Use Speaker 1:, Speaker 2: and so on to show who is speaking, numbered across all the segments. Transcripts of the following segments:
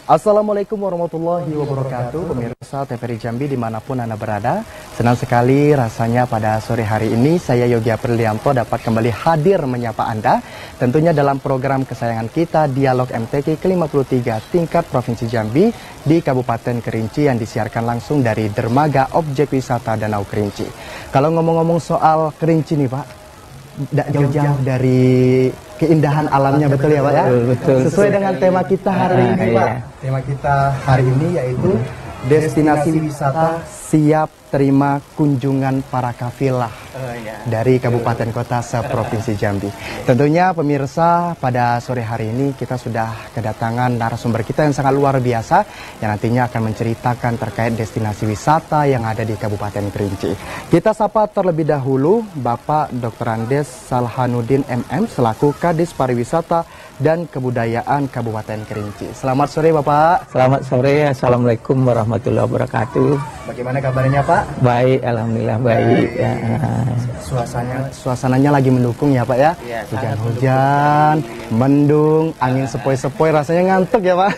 Speaker 1: Assalamualaikum warahmatullahi wabarakatuh, pemirsa TVRI Jambi dimanapun Anda berada. Senang sekali rasanya pada sore hari ini saya Yogi Aprilianto dapat kembali hadir menyapa Anda. Tentunya dalam program kesayangan kita Dialog MTQ ke-53 tingkat Provinsi Jambi di Kabupaten Kerinci yang disiarkan langsung dari Dermaga Objek Wisata Danau Kerinci. Kalau ngomong-ngomong soal Kerinci nih Pak, tidak jauh-jauh dari keindahan alamnya, betul ya Pak ya?
Speaker 2: Betul.
Speaker 1: Sesuai dengan tema kita hari ini Pak. Tema kita hari ini yaitu destinasi wisata siap terima kunjungan para kafilah dari kabupaten kota seprovinsi Jambi. Tentunya pemirsa, pada sore hari ini kita sudah kedatangan narasumber kita yang sangat luar biasa yang nantinya akan menceritakan terkait destinasi wisata yang ada di Kabupaten Kerinci. Kita sapa terlebih dahulu Bapak Dr. Andes Salhanuddin MM selaku Kadis Pariwisata dan Kebudayaan Kabupaten Kerinci. Selamat sore Bapak.
Speaker 2: Selamat sore, Assalamualaikum warahmatullahi wabarakatuh.
Speaker 1: Bagaimana kabarnya Pak?
Speaker 2: Baik, alhamdulillah baik. Ya.
Speaker 1: Suasananya lagi mendukung ya Pak ya? Hujan-hujan, mendung, angin sepoi-sepoi, rasanya ngantuk ya Pak?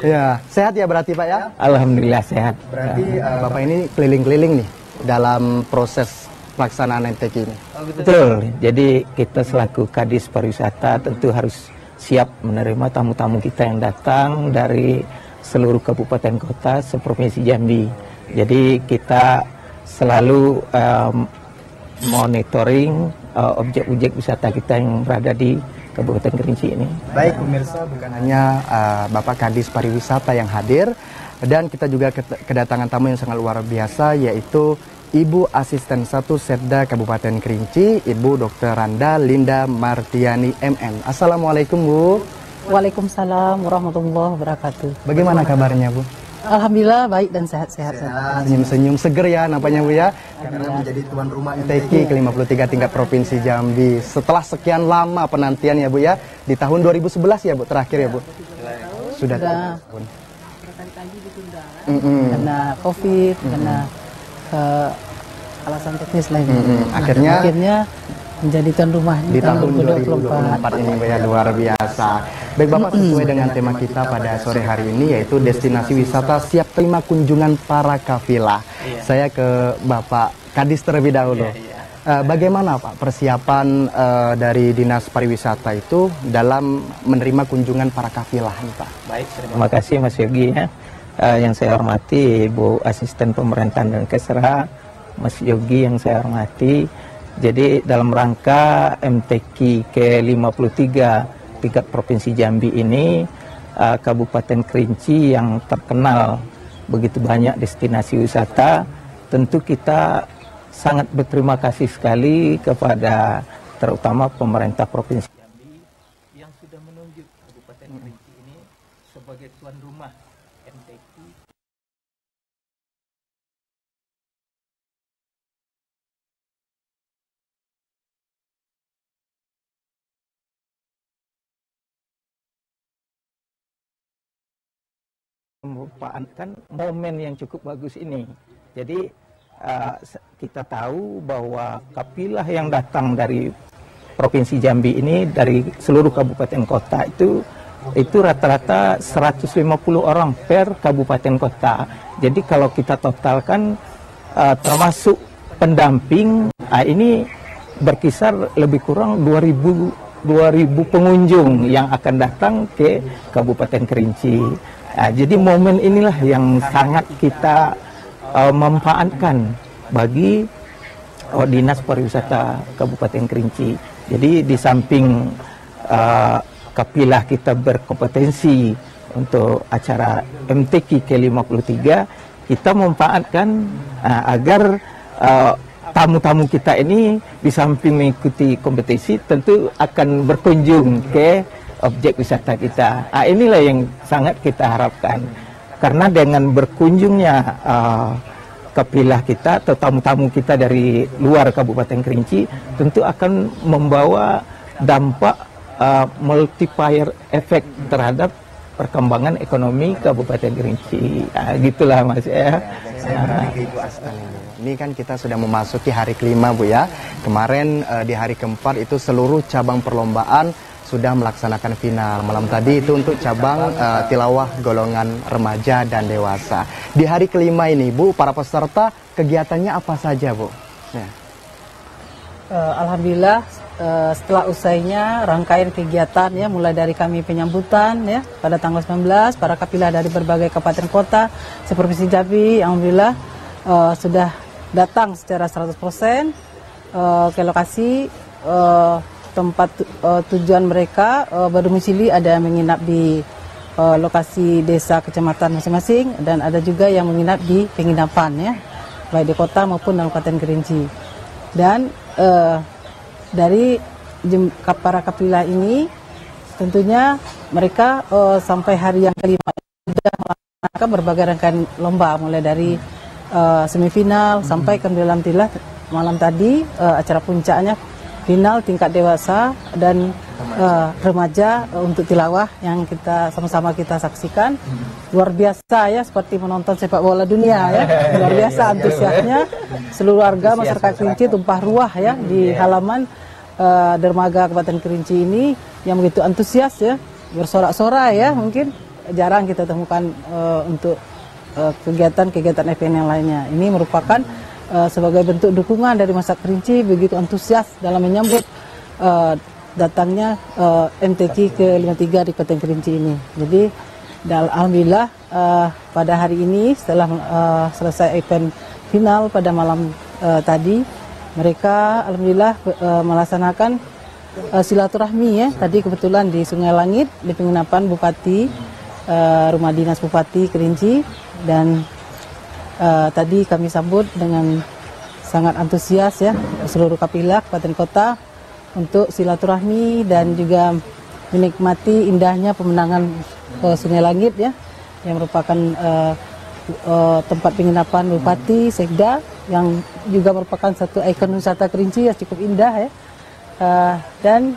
Speaker 1: Ya, sehat ya berarti Pak ya?
Speaker 2: Alhamdulillah sehat.
Speaker 1: Berarti Bapak ini keliling-keliling nih dalam proses pelaksanaan MTQ ini?
Speaker 2: Betul, jadi kita selaku Kadis Pariwisata tentu harus siap menerima tamu-tamu kita yang datang dari seluruh kabupaten kota seprovinsi Jambi. Jadi kita selalu monitoring objek-objek wisata kita yang berada di Kabupaten Kerinci ini.
Speaker 1: Baik pemirsa, bukan hanya Bapak Kadis Pariwisata yang hadir, dan kita juga kedatangan tamu yang sangat luar biasa, yaitu Ibu Asisten 1 Setda Kabupaten Kerinci, Ibu Dr. Randa Linda Martiani MM. Assalamualaikum Bu.
Speaker 3: Waalaikumsalam warahmatullahi wabarakatuh.
Speaker 1: Bagaimana kabarnya Bu?
Speaker 3: Alhamdulillah baik dan sehat-sehat.
Speaker 1: Senyum-senyum seger ya nampaknya Bu ya. Karena menjadi tuan rumah MTQ ke-53 tingkat Provinsi Jambi. Setelah sekian lama penantian ya Bu ya. Di tahun 2011 ya Bu terakhir ya Bu. Sudah tahun.
Speaker 3: Berkali-kali ditunda karena Covid, karena alasan teknis lainnya. Akhirnya menjadi tuan rumah
Speaker 1: di tahun 2024 ini ya, luar biasa. Baik Bapak, sesuai dengan tema kita pada sore hari ini yaitu destinasi wisata siap terima kunjungan para kafilah. Saya ke Bapak Kadis terlebih dahulu. Bagaimana Pak persiapan dari Dinas Pariwisata itu dalam menerima kunjungan para kafilah nih Pak?
Speaker 2: Baik, terima kasih Mas Yogi ya. Yang saya hormati Ibu Asisten Pemerintahan dan Kesra, Mas Yogi yang saya hormati. Jadi dalam rangka MTQ ke-53 tingkat Provinsi Jambi ini, Kabupaten Kerinci yang terkenal begitu banyak destinasi wisata, tentu kita sangat berterima kasih sekali kepada terutama pemerintah Provinsi Jambi yang sudah menunjuk Kabupaten Kerinci ini sebagai tuan rumah MTQ. Memanfaatkan momen yang cukup bagus ini. Jadi kita tahu bahwa kafilah yang datang dari Provinsi Jambi ini dari seluruh kabupaten kota itu rata-rata 150 orang per kabupaten kota. Jadi kalau kita totalkan termasuk pendamping, ini berkisar lebih kurang 2000 pengunjung yang akan datang ke Kabupaten Kerinci. Jadi momen inilah yang sangat kita manfaatkan bagi Dinas Pariwisata Kabupaten Kerinci. Jadi di samping kafilah kita berkompetensi untuk acara MTQ ke-53, kita memanfaatkan agar tamu-tamu kita ini di samping mengikuti kompetisi tentu akan berkunjung ke objek wisata kita. Inilah yang sangat kita harapkan. Karena dengan berkunjungnya kafilah kita atau tamu-tamu kita dari luar Kabupaten Kerinci tentu akan membawa dampak multiplier efek terhadap perkembangan ekonomi Kabupaten Kerinci. Gitulah Mas ya.
Speaker 1: Ini kan kita sudah memasuki hari kelima Bu ya. Kemarin di hari keempat itu seluruh cabang perlombaan sudah melaksanakan final. Malam tadi itu untuk cabang tilawah golongan remaja dan dewasa. Di hari kelima ini, Bu, para peserta kegiatannya apa saja, Bu? Ya.
Speaker 3: Alhamdulillah, setelah usainya rangkaian kegiatan ya, mulai dari kami penyambutan ya pada tanggal 19, para kapilah dari berbagai kabupaten kota seprovinsi Jambi, alhamdulillah sudah datang secara 100% ke lokasi tempat tujuan mereka berdomisili. Ada yang menginap di lokasi desa kecamatan masing-masing, dan ada juga yang menginap di penginapan ya, baik di kota maupun dalam Kabupaten Kerinci. Dan dari para kapilah ini tentunya mereka sampai hari yang kelima sudah melaksanakan berbagai rangkaian lomba, mulai dari semifinal sampai ke dalam malam tadi acara puncaknya final tingkat dewasa dan remaja untuk tilawah yang kita sama-sama kita saksikan. Luar biasa ya, seperti menonton sepak bola dunia ya. Luar biasa antusiasnya seluruh warga masyarakat Kerinci tumpah ruah ya di halaman dermaga Kabupaten Kerinci ini yang begitu antusias ya, bersorak-sorai ya, mungkin jarang kita temukan untuk kegiatan-kegiatan event yang lainnya. Ini merupakan sebagai bentuk dukungan dari masyarakat Kerinci begitu antusias dalam menyambut datangnya MTQ ke-53 di Kabupaten Kerinci ini. Jadi alhamdulillah pada hari ini setelah selesai event final pada malam tadi, mereka alhamdulillah melaksanakan silaturahmi ya. Tadi kebetulan di Sungai Langit di penginapan Bupati, Rumah Dinas Bupati Kerinci, dan tadi kami sambut dengan sangat antusias ya seluruh kapilah kabupaten kota untuk silaturahmi dan juga menikmati indahnya pemandangan Sungai Langit ya, yang merupakan tempat penginapan Bupati, Sekda, yang juga merupakan satu ikon wisata Kerinci yang cukup indah ya, dan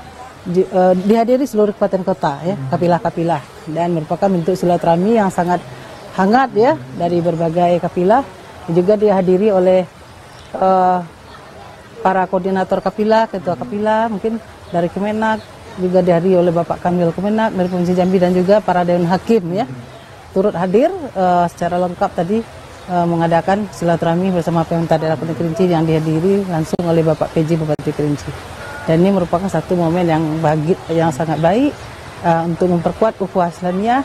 Speaker 3: dihadiri seluruh kabupaten kota ya, kapilah-kapilah, dan merupakan bentuk silaturahmi yang sangat hangat ya dari berbagai kapilah, juga dihadiri oleh para koordinator kapilah, ketua kapilah mungkin dari Kemenak, juga dihadiri oleh Bapak Kamil Kemenak dari Provinsi Jambi, dan juga para dewan hakim ya turut hadir secara lengkap tadi mengadakan silaturahmi bersama pemerintah daerah Kabupaten Kerinci yang dihadiri langsung oleh Bapak PJ Bupati Kerinci. Dan ini merupakan satu momen yang sangat baik untuk memperkuat ukhuwah Islamiyah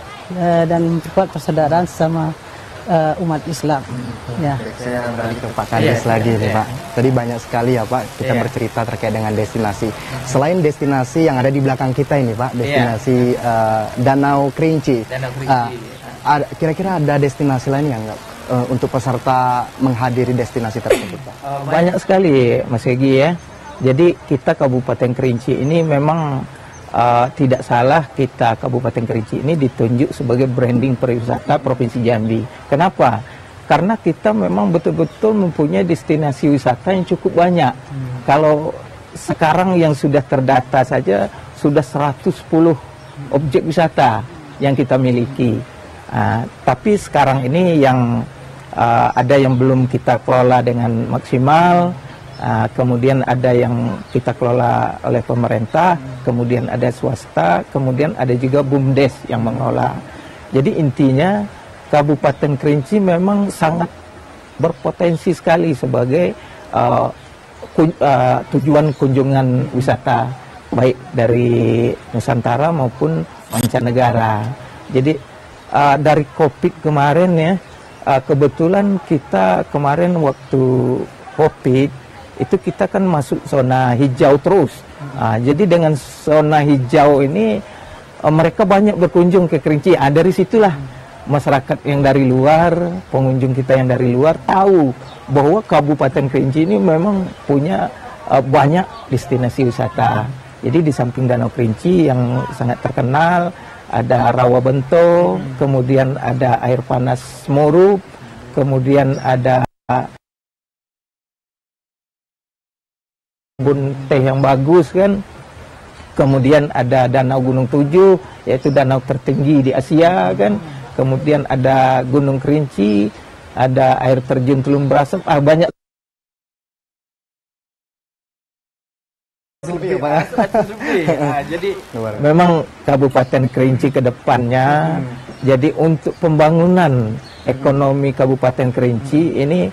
Speaker 3: dan memperkuat persaudaraan sesama umat Islam. Ya.
Speaker 1: Saya balik ke Pak Kades lagi nih Pak. Tadi banyak sekali ya Pak kita bercerita terkait dengan destinasi. Selain destinasi yang ada di belakang kita ini Pak, destinasi Danau Kerinci. Kira-kira ada destinasi lain yang untuk peserta menghadiri destinasi tersebut Pak?
Speaker 2: Banyak sekali Mas Egi ya. Jadi kita Kabupaten Kerinci ini memang tidak salah kita Kabupaten Kerinci ini ditunjuk sebagai branding pariwisata Provinsi Jambi. Kenapa? Karena kita memang betul-betul mempunyai destinasi wisata yang cukup banyak. Kalau sekarang yang sudah terdata saja sudah 110 objek wisata yang kita miliki. Tapi sekarang ini yang ada yang belum kita kelola dengan maksimal. Kemudian ada yang kita kelola oleh pemerintah, kemudian ada swasta, kemudian ada juga BUMDes yang mengelola. Jadi intinya Kabupaten Kerinci memang sangat berpotensi sekali sebagai tujuan kunjungan wisata baik dari Nusantara maupun mancanegara. Jadi dari COVID kemarin ya, kebetulan kita kemarin waktu COVID itu kita kan masuk zona hijau terus. Jadi dengan zona hijau ini mereka banyak berkunjung ke Kerinci. Dari situlah masyarakat yang dari luar, pengunjung kita yang dari luar tahu bahwa Kabupaten Kerinci ini memang punya banyak destinasi wisata. Jadi di samping Danau Kerinci yang sangat terkenal, ada Rawabento, kemudian ada air panas Morup, kemudian ada kebun teh yang bagus kan, kemudian ada Danau Gunung Tujuh, yaitu danau tertinggi di Asia kan, kemudian ada Gunung Kerinci, ada air terjun Teluk Brasem, banyak
Speaker 1: lebih, Pak.
Speaker 2: 100 lebih. Nah, jadi memang Kabupaten Kerinci ke depannya, jadi untuk pembangunan ekonomi Kabupaten Kerinci ini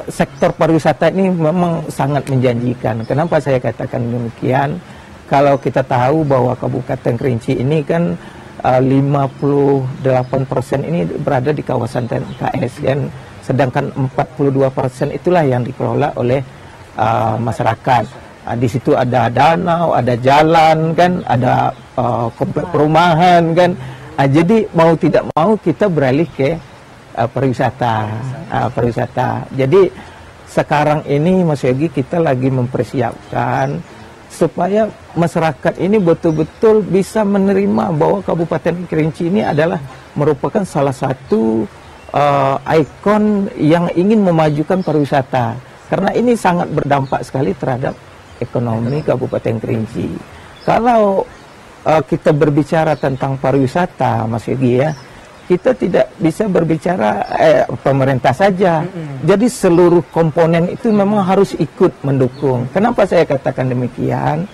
Speaker 2: sektor pariwisata ini memang sangat menjanjikan. Kenapa saya katakan demikian? Kalau kita tahu bahwa Kabupaten Kerinci ini kan 58% ini berada di kawasan TNKS kan, sedangkan 42% itulah yang dikelola oleh masyarakat. Di situ ada danau, ada jalan kan, ada komplek perumahan kan. Jadi mau tidak mau kita beralih ke pariwisata. Jadi sekarang ini Mas Yogi kita lagi mempersiapkan supaya masyarakat ini betul-betul bisa menerima bahwa Kabupaten Kerinci ini adalah merupakan salah satu ikon yang ingin memajukan pariwisata. Karena ini sangat berdampak sekali terhadap ekonomi Kabupaten Kerinci. Kalau kita berbicara tentang pariwisata, Mas Yogi ya, kita tidak bisa berbicara pemerintah saja. Jadi seluruh komponen itu memang harus ikut mendukung. Kenapa saya katakan demikian?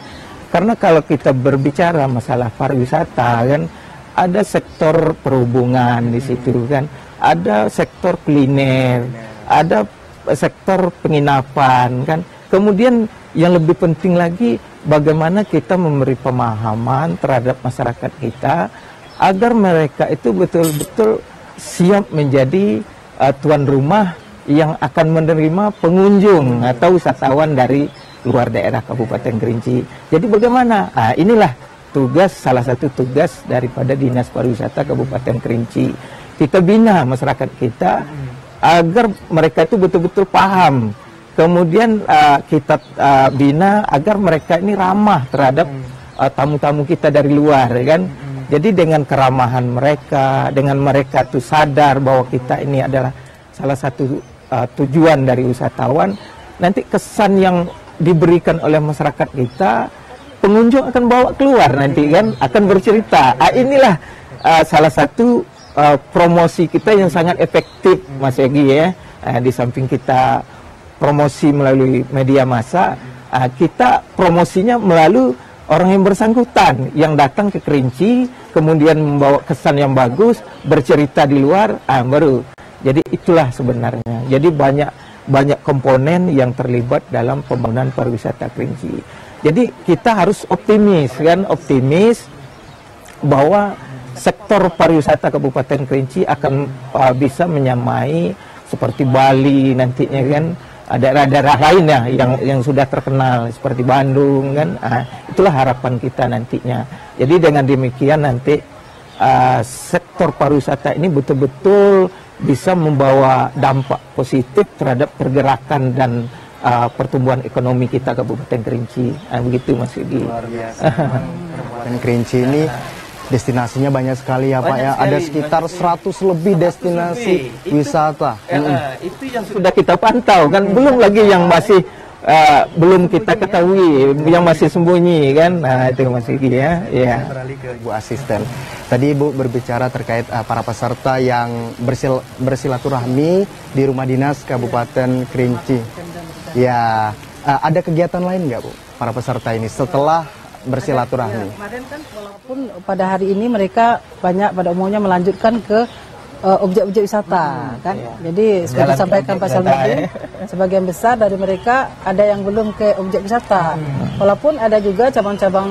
Speaker 2: Karena kalau kita berbicara masalah pariwisata kan, ada sektor perhubungan di situ kan, ada sektor kuliner, ada sektor penginapan kan. Kemudian yang lebih penting lagi bagaimana kita memberi pemahaman terhadap masyarakat kita agar mereka itu betul-betul siap menjadi tuan rumah yang akan menerima pengunjung atau wisatawan dari luar daerah Kabupaten Kerinci. Jadi bagaimana? Inilah tugas, salah satu tugas daripada Dinas Pariwisata Kabupaten Kerinci. Kita bina masyarakat kita agar mereka itu betul-betul paham. Kemudian kita bina agar mereka ini ramah terhadap tamu-tamu kita dari luar, kan? Jadi dengan keramahan mereka, dengan mereka tuh sadar bahwa kita ini adalah salah satu tujuan dari wisatawan, nanti kesan yang diberikan oleh masyarakat kita, pengunjung akan bawa keluar nanti kan, akan bercerita. Inilah salah satu promosi kita yang sangat efektif, Mas Yogi ya. Di samping kita promosi melalui media massa, kita promosinya melalui orang yang bersangkutan yang datang ke Kerinci, kemudian membawa kesan yang bagus, bercerita di luar, baru. Jadi itulah sebenarnya. Jadi banyak komponen yang terlibat dalam pembangunan pariwisata Kerinci. Jadi kita harus optimis kan, optimis bahwa sektor pariwisata Kabupaten Kerinci akan bisa menyamai seperti Bali nantinya kan, daerah-daerah lain ya yang sudah terkenal seperti Bandung kan. Itulah harapan kita nantinya. Jadi dengan demikian nanti sektor pariwisata ini betul-betul bisa membawa dampak positif terhadap pergerakan dan pertumbuhan ekonomi kita Kabupaten Kerinci. Begitu Mas Yogi.
Speaker 1: Luar biasa. Kabupaten Kerinci ini destinasinya banyak sekali ya Pak ya. Ada sekitar 100 lebih destinasi wisata.
Speaker 2: Itu yang sudah kita pantau kan, belum lagi yang masih belum kita ketahui, yang masih sembunyi kan. Itu Mas Yogi ya.
Speaker 1: Beralih ke Ibu Asisten. Tadi Ibu berbicara terkait para peserta yang bersilaturahmi di Rumah Dinas Kabupaten Kerinci. Ya, ada kegiatan lain nggak Bu para peserta ini setelah bersilaturahmi?
Speaker 3: Kemarin kan walaupun pada hari ini mereka banyak pada umumnya melanjutkan ke objek-objek wisata kan. Jadi seperti disampaikan Pak Salmuddin, sebagian besar dari mereka ada yang belum ke objek wisata. Walaupun ada juga cabang-cabang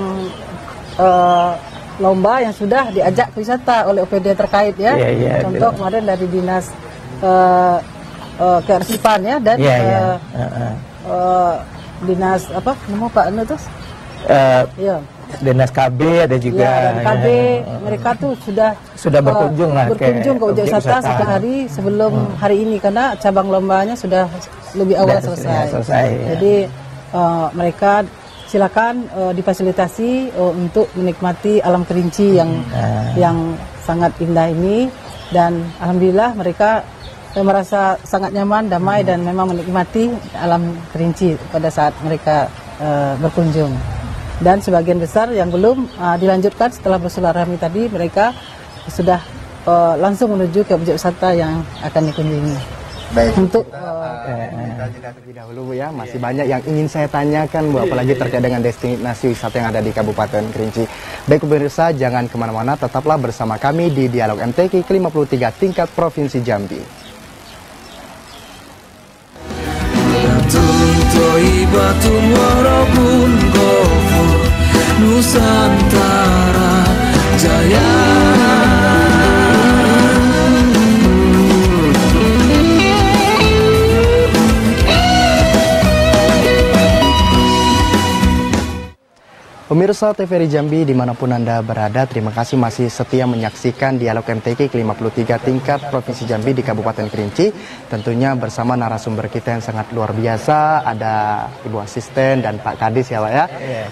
Speaker 3: lomba yang sudah diajak ke wisata oleh OPD terkait ya. Contoh kemarin dari Dinas Kearsipan ya, dan Dinas apa nama Pak Anu terus?
Speaker 2: Dinas KB ada juga.
Speaker 3: Ya, KB mereka tuh sudah berkunjung ke objek wisata satu hari sebelum hari ini karena cabang lombanya sudah lebih awal selesai. Jadi mereka silakan difasilitasi untuk menikmati alam Kerinci yang sangat indah ini, dan alhamdulillah mereka merasa sangat nyaman, damai, dan memang menikmati alam Kerinci pada saat mereka berkunjung. Dan sebagian besar yang belum dilanjutkan setelah bersilaturahmi tadi, mereka sudah langsung menuju ke objek wisata yang akan dikunjungi.
Speaker 1: Baik,
Speaker 3: Untuk
Speaker 1: kita jeda terlebih dahulu Bu ya. Masih banyak yang ingin saya tanyakan Bu, apalagi terkait dengan destinasi wisata yang ada di Kabupaten Kerinci. Baik pemirsa, jangan kemana-mana, tetaplah bersama kami di Dialog MTQ ke-53 tingkat Provinsi Jambi.
Speaker 4: Nusantara Jaya.
Speaker 1: Pemirsa TVRI Jambi dimanapun Anda berada, terima kasih masih setia menyaksikan Dialog MTQ ke-53 tingkat Provinsi Jambi di Kabupaten Kerinci. Tentunya bersama narasumber kita yang sangat luar biasa, ada Ibu Asisten dan Pak Kadis ya Pak ya.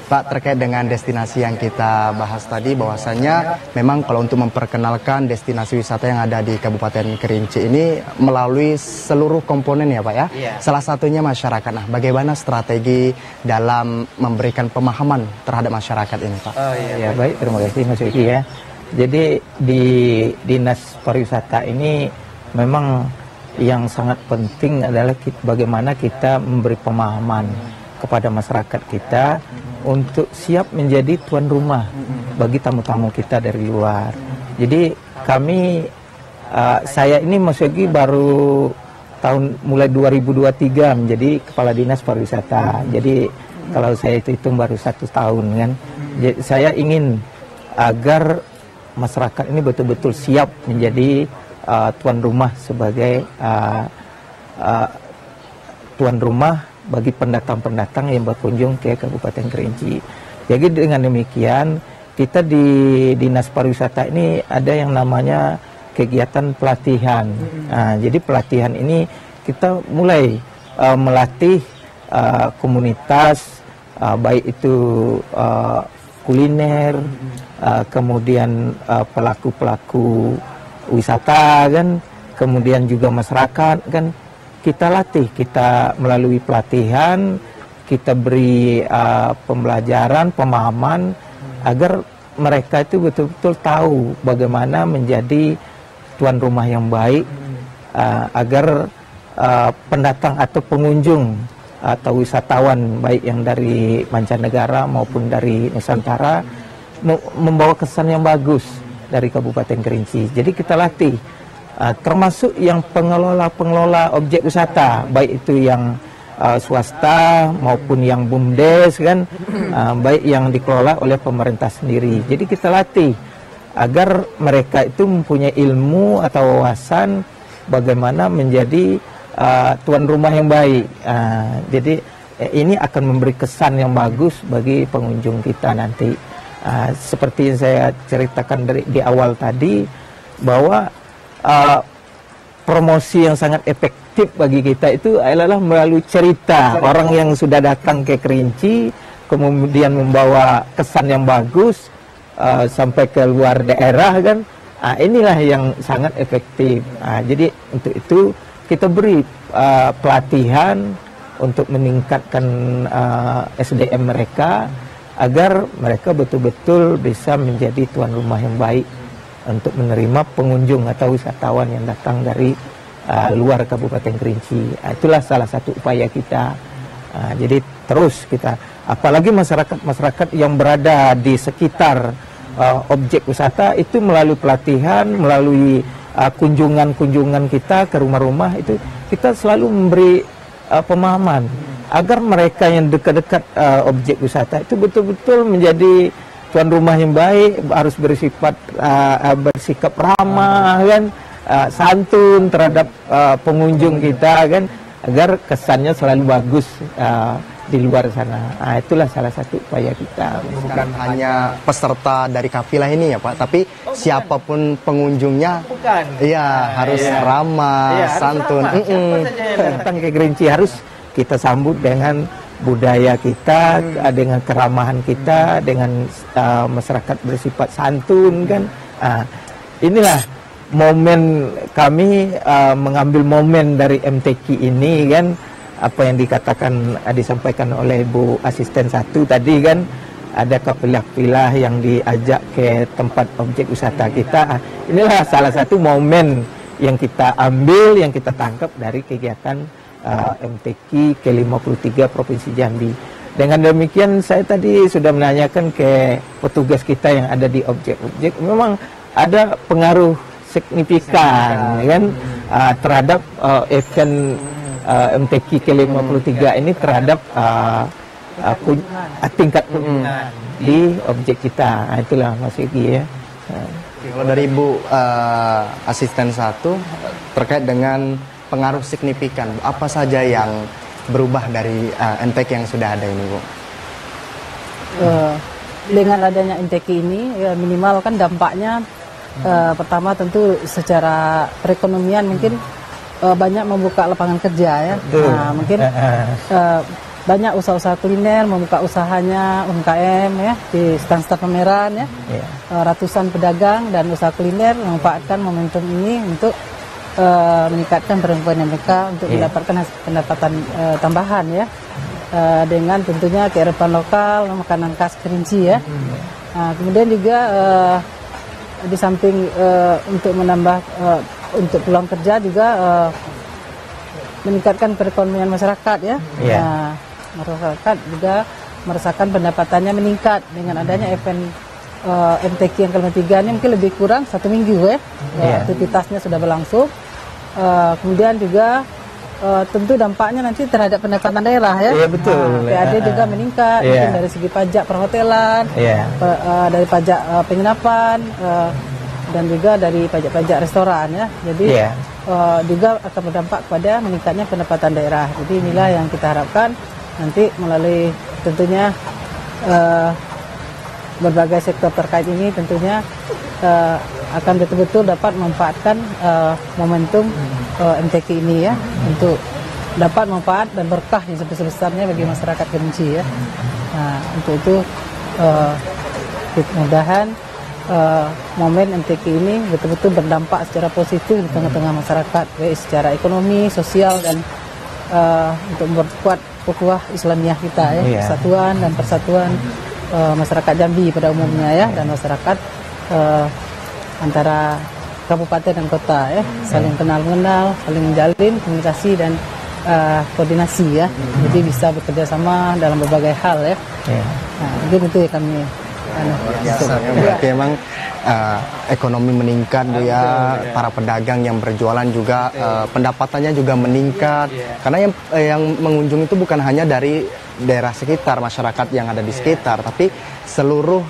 Speaker 1: Pak, terkait dengan destinasi yang kita bahas tadi, bahwasanya memang kalau untuk memperkenalkan destinasi wisata yang ada di Kabupaten Kerinci ini melalui seluruh komponen ya Pak ya. Salah satunya masyarakat. Nah, bagaimana strategi dalam memberikan pemahaman terhadap masyarakat ini Pak?
Speaker 2: Ya baik, terima kasih Mas Yogi ya. Jadi di Dinas Pariwisata ini memang yang sangat penting adalah bagaimana kita memberi pemahaman kepada masyarakat kita untuk siap menjadi tuan rumah bagi tamu-tamu kita dari luar. Jadi kami, saya ini Mas Yogi baru mulai 2023 menjadi Kepala Dinas Pariwisata. Jadi kalau saya hitung baru 1 tahun kan. Jadi, saya ingin agar masyarakat ini betul-betul siap menjadi tuan rumah sebagai tuan rumah bagi pendatang-pendatang yang berkunjung ke Kabupaten Kerinci. Jadi dengan demikian kita di Dinas Pariwisata ini ada yang namanya kegiatan pelatihan. Jadi pelatihan ini kita mulai melatih komunitas, baik itu kuliner, kemudian pelaku-pelaku wisata kan, kemudian juga masyarakat kan, kita latih, kita melalui pelatihan, kita beri pembelajaran, pemahaman agar mereka itu betul-betul tahu bagaimana menjadi tuan rumah yang baik, agar pendatang atau pengunjung atau wisatawan baik yang dari mancanegara maupun dari Nusantara membawa kesan yang bagus dari Kabupaten Kerinci. Jadi kita latih termasuk yang pengelola objek wisata, baik itu yang swasta maupun yang BUMDes kan, baik yang dikelola oleh pemerintah sendiri. Jadi kita latih agar mereka itu mempunyai ilmu atau wawasan bagaimana menjadi tuan rumah yang baik. Jadi ini akan memberi kesan yang bagus bagi pengunjung kita nanti. Seperti yang saya ceritakan di awal tadi, bahwa promosi yang sangat efektif bagi kita itu adalah melalui cerita orang yang sudah datang ke Kerinci, kemudian membawa kesan yang bagus sampai ke luar daerah kan. Inilah yang sangat efektif. Jadi untuk itu kita beri pelatihan untuk meningkatkan SDM mereka agar mereka betul-betul bisa menjadi tuan rumah yang baik untuk menerima pengunjung atau wisatawan yang datang dari luar Kabupaten Kerinci. Itulah salah satu upaya kita. Jadi terus kita, apalagi masyarakat yang berada di sekitar objek wisata itu melalui pelatihan, melalui kunjungan-kunjungan kita ke rumah-rumah itu kita selalu memberi pemahaman agar mereka yang dekat-dekat objek wisata itu betul-betul menjadi tuan rumah yang baik, harus bersikap ramah kan, santun terhadap pengunjung kita kan, agar kesannya selalu bagus di luar sana. Itulah salah satu upaya kita.
Speaker 1: Bukan hanya peserta dari kafilah ini ya Pak, tapi siapapun pengunjungnya, iya harus ramah, santun.
Speaker 2: Datang ke Kerinci harus kita sambut dengan budaya kita, dengan keramahan kita, dengan masyarakat bersifat santun kan. Inilah momen kami mengambil momen dari MTQ ini kan. Apa yang disampaikan oleh Bu Asisten 1 tadi kan, ada kafilah-kafilah yang diajak ke tempat objek wisata kita. Inilah salah satu momen yang kita ambil, yang kita tangkap dari kegiatan MTQ ke-53 Provinsi Jambi. Dengan demikian saya tadi sudah menanyakan ke petugas kita yang ada di objek-objek, memang ada pengaruh signifikan kan terhadap event MTQ ke-53 ini terhadap tingkat kunjungan di objek kita. Nah, itulah Mas Yogi ya.
Speaker 1: Kalau dari Ibu Asisten 1 terkait dengan pengaruh signifikan, apa saja yang berubah dari MTQ yang sudah ada ini, Bu?
Speaker 3: Dengan adanya MTQ ini, ya minimal kan dampaknya pertama tentu secara perekonomian mungkin banyak membuka lapangan kerja ya. Nah, mungkin banyak usaha-usaha kuliner membuka usahanya UMKM ya di stand-stand pameran ya. Ratusan pedagang dan usaha kuliner memanfaatkan momentum ini untuk meningkatkan perekonomian mereka untuk mendapatkan pendapatan tambahan ya, dengan tentunya kearifan lokal, makanan khas Kerinci ya. Kemudian juga di samping untuk menambah untuk peluang kerja juga meningkatkan perekonomian masyarakat ya. Masyarakat juga merasakan pendapatannya meningkat dengan adanya event MTQ yang ke-3 ini mungkin lebih kurang 1 minggu ya. Aktivitasnya sudah berlangsung. Kemudian juga tentu dampaknya nanti terhadap pendapatan daerah ya.
Speaker 2: Iya betul.
Speaker 3: PAD juga meningkat mungkin dari segi pajak perhotelan, dari pajak penginapan, dan juga dari pajak-pajak restoran ya. Jadi juga akan berdampak pada meningkatnya pendapatan daerah. Jadi inilah yang kita harapkan nanti melalui tentunya berbagai sektor terkait ini tentunya akan betul-betul dapat memanfaatkan momentum MTQ ini ya, untuk dapat manfaat dan berkah yang sebesar-besarnya bagi masyarakat Kerinci ya. Nah, untuk itu mudah-mudahan momen MTQ ini betul-betul berdampak secara positif di tengah-tengah masyarakat, baik secara ekonomi, sosial, dan untuk memperkuat ukhuwah Islamiyah kita ya, persatuan dan persatuan masyarakat Jambi pada umumnya ya, dan masyarakat antara kabupaten dan kota ya, saling kenal mengenal, saling menjalin komunikasi dan koordinasi ya. Jadi bisa bekerja sama dalam berbagai hal ya. Nah, itu ya kami.
Speaker 1: Berarti memang ekonomi meningkat ya, para pedagang yang berjualan juga pendapatannya juga meningkat, karena yang mengunjung itu bukan hanya dari daerah sekitar, masyarakat yang ada di sekitar, tapi seluruh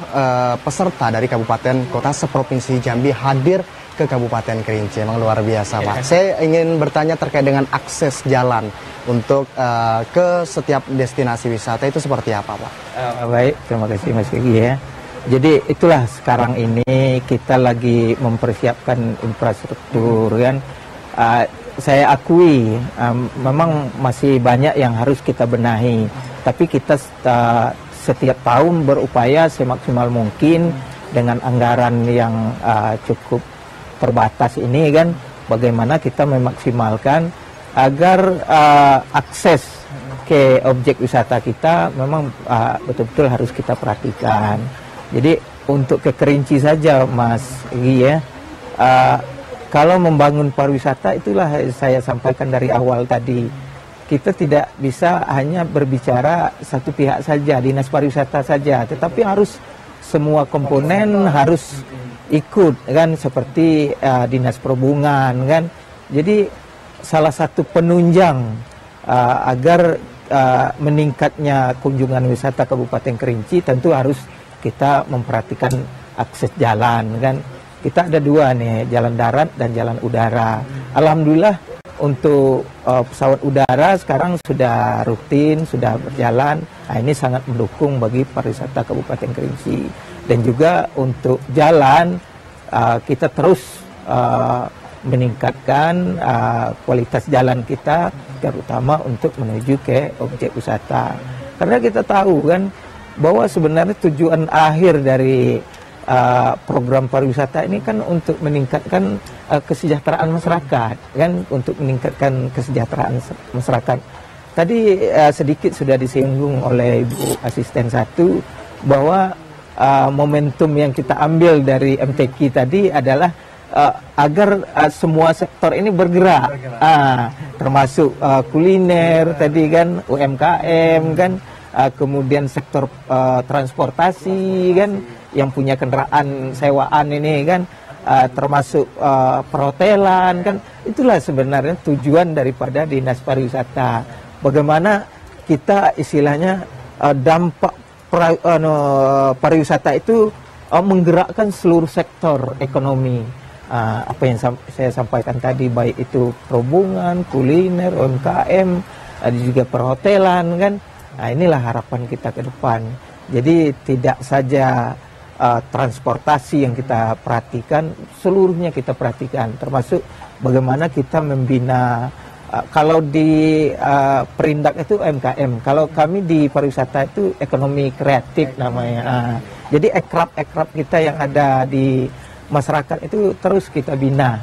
Speaker 1: peserta dari kabupaten kota seprovinsi Jambi hadir ke Kabupaten Kerinci. Memang luar biasa Pak. Saya ingin bertanya terkait dengan akses jalan untuk ke setiap destinasi wisata itu seperti apa Pak?
Speaker 2: Baik, terima kasih Mas Yogi ya. Jadi itulah sekarang ini kita lagi mempersiapkan infrastruktur kan. Saya akui memang masih banyak yang harus kita benahi, tapi kita setiap tahun berupaya semaksimal mungkin dengan anggaran yang cukup terbatas ini kan, bagaimana kita memaksimalkan agar akses ke objek wisata kita memang betul-betul harus kita perhatikan. Jadi untuk ke Kerinci saja Mas Gi ya, kalau membangun pariwisata, itulah saya sampaikan dari awal tadi, kita tidak bisa hanya berbicara satu pihak saja, dinas pariwisata saja, tetapi harus semua komponen harus ikut kan, seperti dinas perhubungan kan. Jadi salah satu penunjang agar meningkatnya kunjungan wisata Kabupaten Kerinci tentu harus kita memperhatikan akses jalan kan. Kita ada dua nih, jalan darat dan jalan udara. Alhamdulillah untuk pesawat udara sekarang sudah rutin, sudah berjalan. Nah, ini sangat mendukung bagi pariwisata Kabupaten Kerinci. Dan juga untuk jalan kita terus meningkatkan kualitas jalan kita, terutama untuk menuju ke objek wisata. Karena kita tahu kan bahwa sebenarnya tujuan akhir dari program pariwisata ini kan untuk meningkatkan kesejahteraan masyarakat kan, untuk meningkatkan kesejahteraan masyarakat. Tadi sedikit sudah disinggung oleh Ibu Asisten 1 bahwa momentum yang kita ambil dari MTQ tadi adalah agar semua sektor ini bergerak, termasuk kuliner tadi kan, UMKM kan, kemudian sektor transportasi kan, yang punya kendaraan sewaan ini kan, termasuk perhotelan kan. Itulah sebenarnya tujuan daripada Dinas Pariwisata. Bagaimana kita istilahnya dampak pariwisata itu menggerakkan seluruh sektor ekonomi. Apa yang saya sampaikan tadi, baik itu perhubungan, kuliner, UMKM, ada juga perhotelan kan. Inilah harapan kita ke depan. Jadi tidak saja transportasi yang kita perhatikan, seluruhnya kita perhatikan, termasuk bagaimana kita membina. Kalau di Perindak itu UMKM, kalau kami di pariwisata itu ekonomi kreatif namanya. Jadi ekrab kita yang ada di masyarakat itu terus kita bina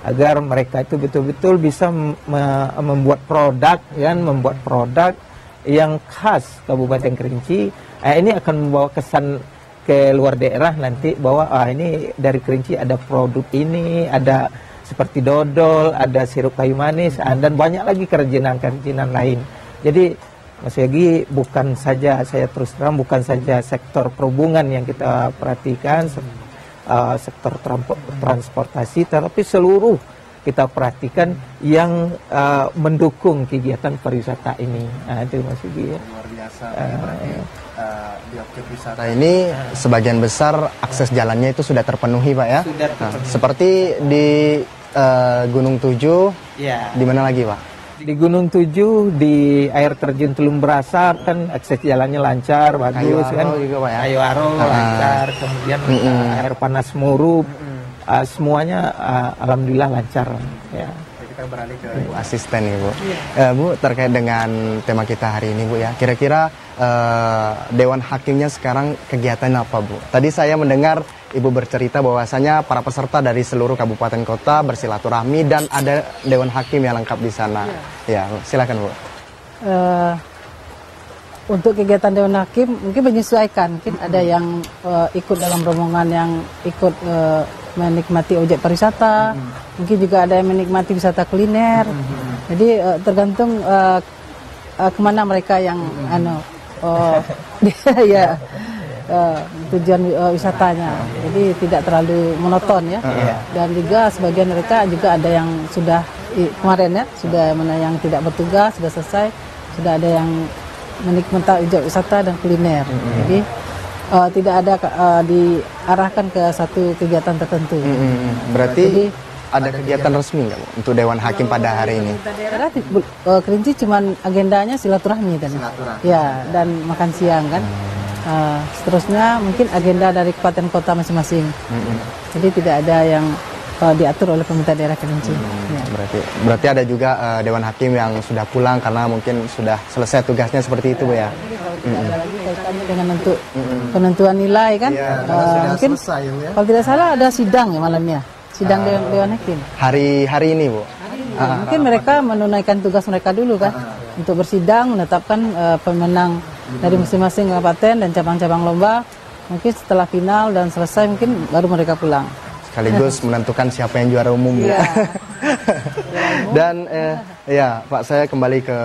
Speaker 2: agar mereka itu betul-betul bisa membuat produk yang khas Kabupaten Kerinci. Ini akan membawa kesan ke luar daerah nanti bahwa ini dari Kerinci ada produk ini, ada seperti dodol, ada sirup kayu manis, dan banyak lagi kerajinan lain. Jadi Mas Yogi, bukan saja, saya terus terang, bukan saja sektor perhubungan yang kita perhatikan, sektor transportasi, tapi seluruh kita perhatikan yang mendukung kegiatan pariwisata ini. Itu Mas Yogi ya.
Speaker 1: Luar biasa. Di objek wisata ini sebagian besar akses jalannya itu sudah terpenuhi, Pak ya.
Speaker 2: Sudah terpenuhi.
Speaker 1: Seperti di Gunung Tujuh, ya. Di mana lagi, Pak?
Speaker 2: Di Gunung Tujuh, di air terjun Telung Berasap kan akses jalannya lancar, bagus kan.
Speaker 1: Juga, Pak, ya?
Speaker 2: Kayu Aro lancar, kemudian air panas Murup, semuanya alhamdulillah lancar. Ya.
Speaker 1: Kita beralih ke Bu Asisten nih, Bu. Bu, terkait dengan tema kita hari ini, Bu ya. Kira-kira Dewan Hakimnya sekarang kegiatan apa, Bu? Tadi saya mendengar Ibu bercerita bahwasanya para peserta dari seluruh kabupaten kota bersilaturahmi dan ada Dewan Hakim yang lengkap di sana. Ya, silakan, Bu.
Speaker 3: Untuk kegiatan Dewan Hakim mungkin menyesuaikan, mungkin ada yang ikut dalam rombongan yang ikut menikmati objek pariwisata, mungkin juga ada yang menikmati wisata kuliner. Jadi tergantung kemana mereka yang ya tujuan wisatanya. Jadi tidak terlalu monoton ya. Dan juga sebagian mereka juga ada yang sudah kemarin ya, sudah mana yang tidak bertugas sudah selesai, sudah ada yang menikmati objek wisata dan kuliner. Jadi tidak ada diarahkan ke satu kegiatan tertentu.
Speaker 1: Berarti jadi, ada kegiatan resmi nggak untuk Dewan Hakim pada hari ini?
Speaker 3: Kerinci cuman agendanya silaturahmi tadi. Ya, dan makan siang kan. Seterusnya mungkin agenda dari kabupaten kota masing-masing. Jadi tidak ada yang diatur oleh pemerintah daerah Kerinci. Ya.
Speaker 1: Berarti ada juga Dewan Hakim yang sudah pulang karena mungkin sudah selesai tugasnya seperti itu, Bu ya.
Speaker 3: Ada lagi kaitannya dengan untuk penentuan nilai kan. Mungkin selesai, ya. Kalau tidak salah ada sidang ya malamnya. Sidang Dewan Hakim. Hari ini, Bu. Mungkin mereka menunaikan tugas mereka dulu kan, untuk bersidang menetapkan pemenang dari masing-masing kabupaten dan cabang-cabang lomba. Mungkin setelah final dan selesai mungkin baru mereka pulang.
Speaker 1: Sekaligus menentukan siapa yang juara umum. Ya. Dan ya Pak, saya kembali ke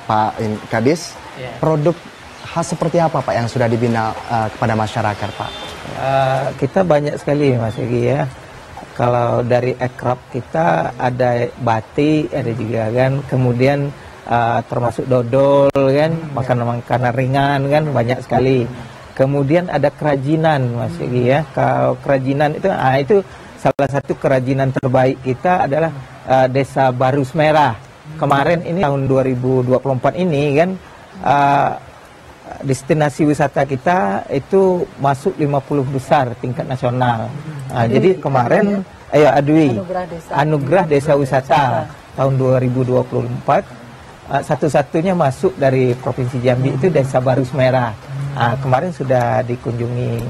Speaker 1: Pak Kadis. Produk khas seperti apa Pak yang sudah dibina kepada masyarakat, Pak?
Speaker 2: Kita banyak sekali Mas Yogi ya. Kalau dari ekrab kita ada batik, ada juga kan, kemudian termasuk dodol kan, makanan-makanan ringan kan, banyak sekali. Kemudian ada kerajinan Mas Yogi ya. Kalau kerajinan itu salah satu kerajinan terbaik kita adalah Desa Baru Semerah. Kemarin ini tahun 2024 ini kan destinasi wisata kita itu masuk 50 besar tingkat nasional. Jadi kemarin Anugerah Desa Wisata tahun 2024 satu-satunya masuk dari Provinsi Jambi itu Desa Baru Semerah. Kemarin sudah dikunjungi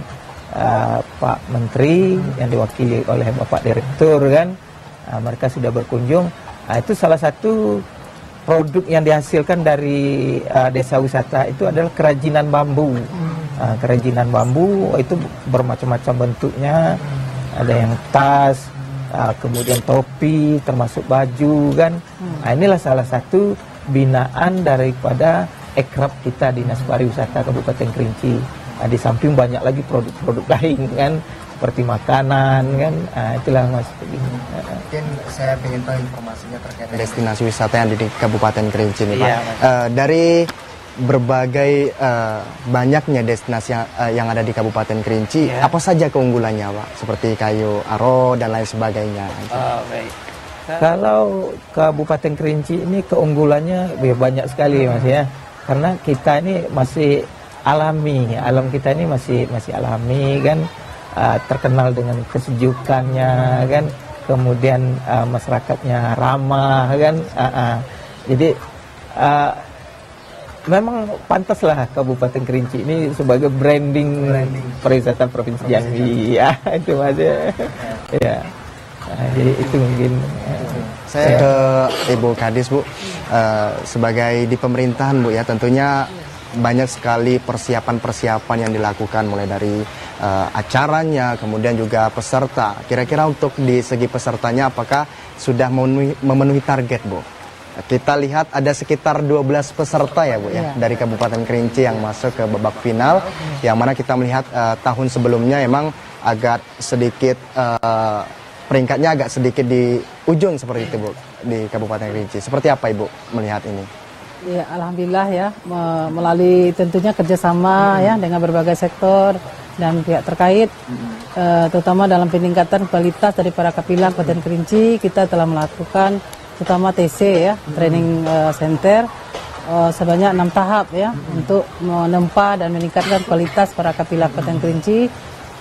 Speaker 2: Pak Menteri yang diwakili oleh Bapak Direktur kan. Mereka sudah berkunjung. Itu salah satu produk yang dihasilkan dari desa wisata itu adalah kerajinan bambu. Kerajinan bambu itu bermacam-macam bentuknya. ada yang tas, kemudian topi, termasuk baju kan. Nah, inilah salah satu binaan daripada ekrab kita Dinas Pariwisata Kabupaten Kerinci. Nah, di samping banyak lagi produk-produk lain kan, seperti makanan kan. Nah, itulah Mas.
Speaker 1: Mungkin saya ingin tahu informasinya terkait destinasi wisata yang ada di Kabupaten Kerinci ini, Pak.
Speaker 2: Iya,
Speaker 1: dari berbagai banyaknya destinasi yang ada di Kabupaten Kerinci, apa saja keunggulannya, Pak? Seperti kayu aro dan lain sebagainya.
Speaker 2: Baik. Kalau Kabupaten Kerinci ini keunggulannya banyak sekali Mas ya, karena kita ini masih alami, alam kita ini masih alami kan, terkenal dengan kesejukannya kan, kemudian masyarakatnya ramah kan, jadi memang pantaslah Kabupaten Kerinci ini sebagai branding pariwisata Provinsi Jambi. Ya, itu aja. Ya. Nah, jadi itu mungkin.
Speaker 1: Saya ke Ibu Kadis, Bu. Sebagai di pemerintahan, Bu ya, tentunya banyak sekali persiapan-persiapan yang dilakukan mulai dari acaranya, kemudian juga peserta. Kira-kira untuk di segi pesertanya apakah sudah memenuhi target, Bu? Kita lihat ada sekitar 12 peserta ya Bu ya, dari Kabupaten Kerinci yang masuk ke babak final, yang mana kita melihat tahun sebelumnya emang agak sedikit peringkatnya agak sedikit di ujung seperti itu Bu di Kabupaten Kerinci. Seperti apa Ibu melihat ini?
Speaker 3: Ya, alhamdulillah ya, melalui tentunya kerjasama ya dengan berbagai sektor dan pihak terkait, terutama dalam peningkatan kualitas dari para kapilah Kabupaten Kerinci, kita telah melakukan terutama TC ya, training center sebanyak 6 tahap ya, untuk menempa dan meningkatkan kualitas para kapilah Kabupaten Kerinci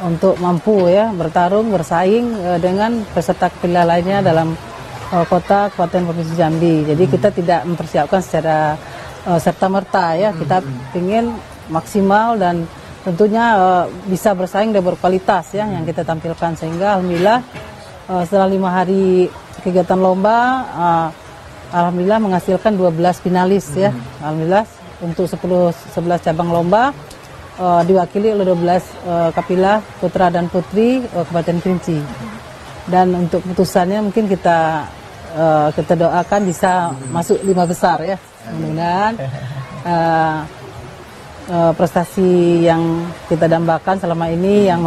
Speaker 3: untuk mampu ya bertarung bersaing dengan peserta kapilah lainnya dalam kota Kabupaten Provinsi Jambi. Jadi kita tidak mempersiapkan secara serta-merta ya, kita ingin maksimal dan tentunya bisa bersaing dan berkualitas ya yang kita tampilkan, sehingga alhamdulillah setelah 5 hari kegiatan lomba, alhamdulillah menghasilkan 12 finalis ya. Alhamdulillah untuk 11 cabang lomba diwakili oleh 12 kapilah putra dan putri Kabupaten Kerinci. Dan untuk putusannya mungkin kita doakan bisa masuk 5 besar ya. Mudah-mudahan prestasi yang kita dambakan selama ini yang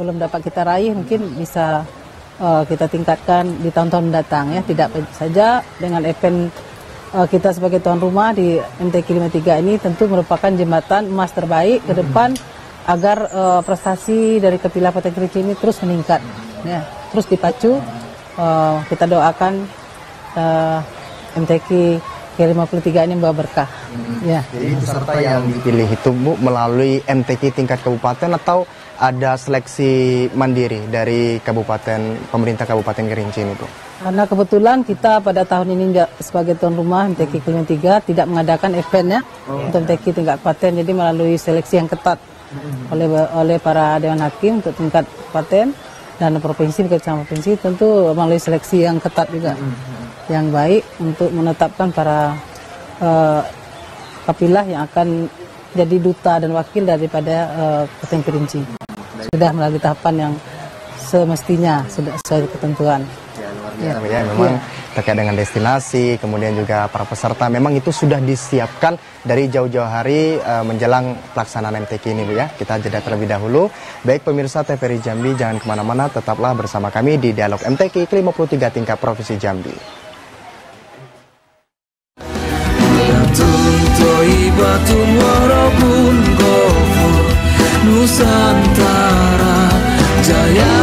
Speaker 3: belum dapat kita raih mungkin bisa kita tingkatkan di tahun-tahun mendatang ya, tidak saja dengan event kita sebagai tuan rumah di MTQ 53 ini tentu merupakan jembatan emas terbaik ke depan agar prestasi dari kapilah Kabupaten Kerinci ini terus meningkat ya, terus dipacu. Kita doakan MTQ ke-53 ini membawa berkah. Ya.
Speaker 1: Jadi peserta yang dipilih itu Bu melalui MTQ tingkat kabupaten atau ada seleksi mandiri dari pemerintah Kabupaten Kerinci ini Bu?
Speaker 3: Karena kebetulan kita pada tahun ini sebagai tuan rumah MTQ ke-53 tidak mengadakan eventnya untuk MTQ tingkat kabupaten, jadi melalui seleksi yang ketat oleh para dewan hakim untuk tingkat kabupaten dan provinsi, bersama provinsi tentu melalui seleksi yang ketat juga, yang baik untuk menetapkan para kapilah yang akan jadi duta dan wakil daripada Kabupaten Kerinci. Sudah melalui tahapan yang semestinya, sudah sesuai ketentuan.
Speaker 1: Ya, memang terkait dengan destinasi, kemudian juga para peserta, memang itu sudah disiapkan dari jauh-jauh hari menjelang pelaksanaan MTQ ini Bu ya. Kita jeda terlebih dahulu. Baik pemirsa TVRI Jambi, jangan kemana-mana, tetaplah bersama kami di Dialog MTQ ke-53 tingkat Provinsi Jambi.
Speaker 4: Nusantara Jaya.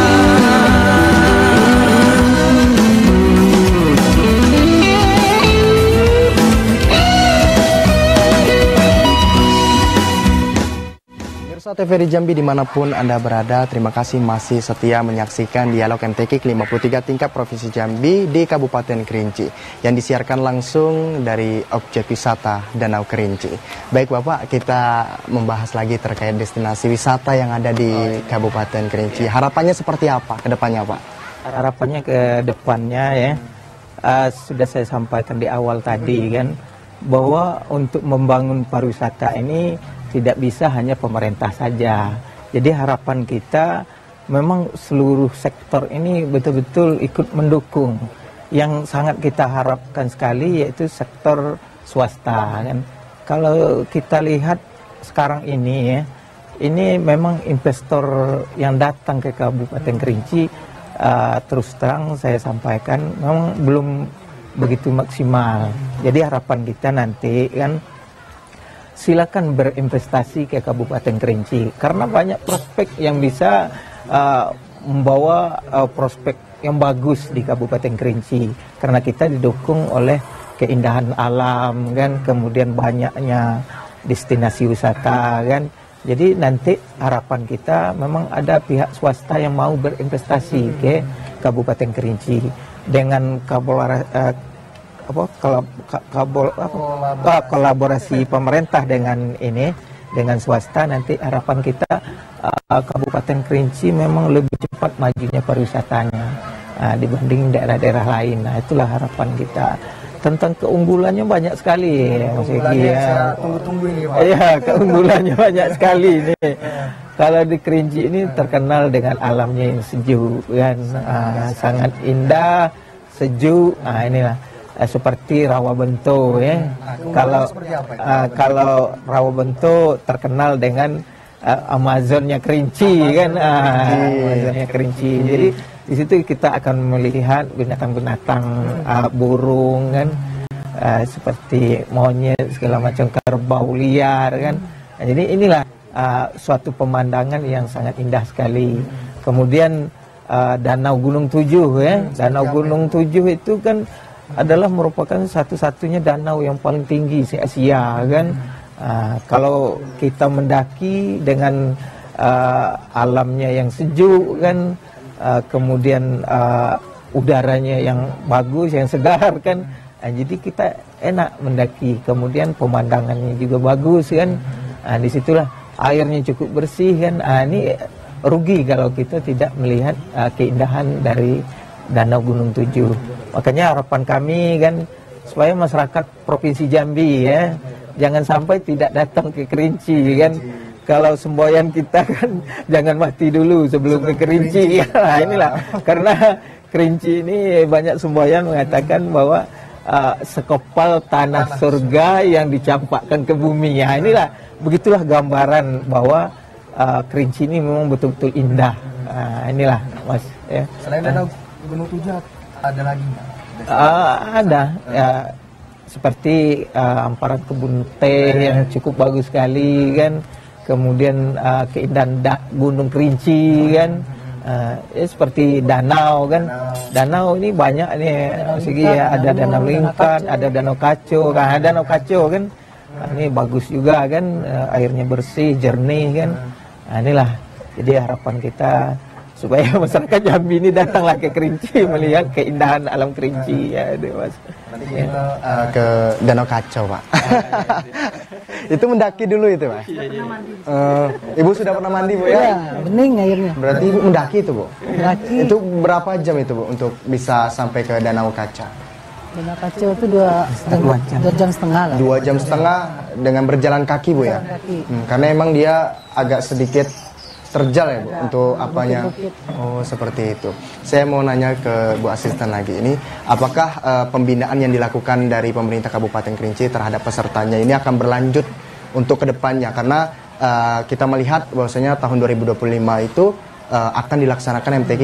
Speaker 1: Pemirsa TVRI Jambi dimanapun Anda berada, terima kasih masih setia menyaksikan Dialog MTQ ke-53 tingkat Provinsi Jambi di Kabupaten Kerinci yang disiarkan langsung dari objek wisata Danau Kerinci. Baik Bapak, kita membahas lagi terkait destinasi wisata yang ada di Kabupaten Kerinci. Harapannya seperti apa ke depannya Pak?
Speaker 2: Harapannya ke depannya ya, sudah saya sampaikan di awal tadi kan, bahwa untuk membangun pariwisata ini tidak bisa hanya pemerintah saja. Jadi harapan kita memang seluruh sektor ini betul-betul ikut mendukung. Yang sangat kita harapkan sekali yaitu sektor swasta kan. Kalau kita lihat sekarang ini ya, ini memang investor yang datang ke Kabupaten Kerinci, terus terang saya sampaikan memang belum begitu maksimal. Jadi harapan kita nanti kan silakan berinvestasi ke Kabupaten Kerinci karena banyak prospek yang bisa membawa prospek yang bagus di Kabupaten Kerinci karena kita didukung oleh keindahan alam kan, kemudian banyaknya destinasi wisata kan. Jadi nanti harapan kita memang ada pihak swasta yang mau berinvestasi ke Kabupaten Kerinci dengan kolaborasi pemerintah dengan swasta. Nanti harapan kita Kabupaten Kerinci memang lebih cepat majunya pariwisatanya dibanding daerah-daerah lain. Nah, itulah harapan kita. Tentang keunggulannya banyak sekali, Mas Egi ya.
Speaker 1: Tunggu-tunggu ini, Pak.
Speaker 2: Iya, keunggulannya banyak sekali ini. Kalau di Kerinci ini terkenal dengan alamnya yang sejuk kan, sangat indah, sejuk. Nah, inilah seperti Rawabento ya. Kalau Rawabento terkenal dengan Amazonnya Kerinci kan, Amazonnya Kerinci. Jadi di situ kita akan melihat binatang-binatang, burung kan, seperti monyet segala macam, kerbau liar kan. Nah, jadi inilah suatu pemandangan yang sangat indah sekali. Kemudian Danau Gunung Tujuh ya, Danau Gunung Tujuh itu kan adalah merupakan satu-satunya danau yang paling tinggi di Asia kan. Kalau kita mendaki dengan alamnya yang sejuk kan, kemudian udaranya yang bagus, yang segar kan, jadi kita enak mendaki. Kemudian pemandangannya juga bagus kan, disitulah airnya cukup bersih kan. Ini rugi kalau kita tidak melihat keindahan dari Danau Gunung Tujuh. Makanya harapan kami kan supaya masyarakat Provinsi Jambi ya jangan sampai tidak datang ke Kerinci kan. Kalau semboyan kita kan jangan mati dulu sebelum ke Kerinci. Nah, inilah karena Kerinci ini banyak semboyan mengatakan bahwa sekopal tanah surga yang dicampakkan ke bumi. Ya, inilah begitulah gambaran bahwa Kerinci ini memang betul-betul indah. Inilah Mas ya.
Speaker 1: Selain Danau Gunung Tujuh ada lagi nggak?
Speaker 2: Ada ya, seperti hamparan kebun teh yang cukup bagus sekali kan. Kemudian keindahan Gunung Kerinci kan, seperti danau kan. Danau ini banyak nih, segi ya, ada Danau Lingkan, ada Danau Kaco, kan Danau Kaco kan. Ini bagus juga kan, airnya bersih, jernih kan. Inilah jadi harapan kita supaya masyarakat Jambi ini datanglah ke Kerinci melihat keindahan alam Kerinci ya, Mas.
Speaker 1: Nanti kita ke Danau Kacau, Pak. Itu mendaki dulu itu, Pak. Ibu sudah pernah mandi, Bu ya?
Speaker 3: Iya, bening airnya.
Speaker 1: Berarti Ibu mendaki itu, Bu?
Speaker 3: Mendaki.
Speaker 1: Itu berapa jam itu, Bu, untuk bisa sampai ke Danau Kaca?
Speaker 3: Danau Kacau itu 2 jam setengah lah.
Speaker 1: 2 jam setengah dengan berjalan kaki, Bu ya? Karena emang dia agak sedikit terjal ya, Bu, untuk apanya. Oh, seperti itu. Saya mau nanya ke Bu Asisten lagi ini, apakah pembinaan yang dilakukan dari pemerintah Kabupaten Kerinci terhadap pesertanya ini akan berlanjut untuk kedepannya? Karena kita melihat bahwasanya tahun 2025 itu akan dilaksanakan MTQ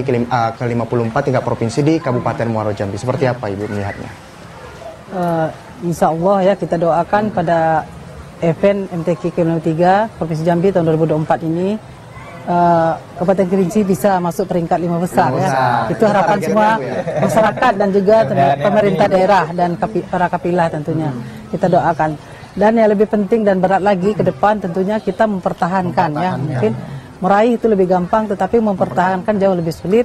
Speaker 1: ke-54 tingkat provinsi di Kabupaten Muaro Jambi. Seperti apa Ibu melihatnya?
Speaker 3: Insya Allah ya, kita doakan pada event MTQ ke-53 Provinsi Jambi tahun 2024 ini Kabupaten Kerinci bisa masuk peringkat 5 besar ya. Itu harapan semua masyarakat dan juga pemerintah daerah dan para kapilah tentunya. Kita doakan. Dan yang lebih penting dan berat lagi ke depan tentunya kita mempertahankan ya. Mungkin meraih itu lebih gampang, tetapi mempertahankan jauh lebih sulit.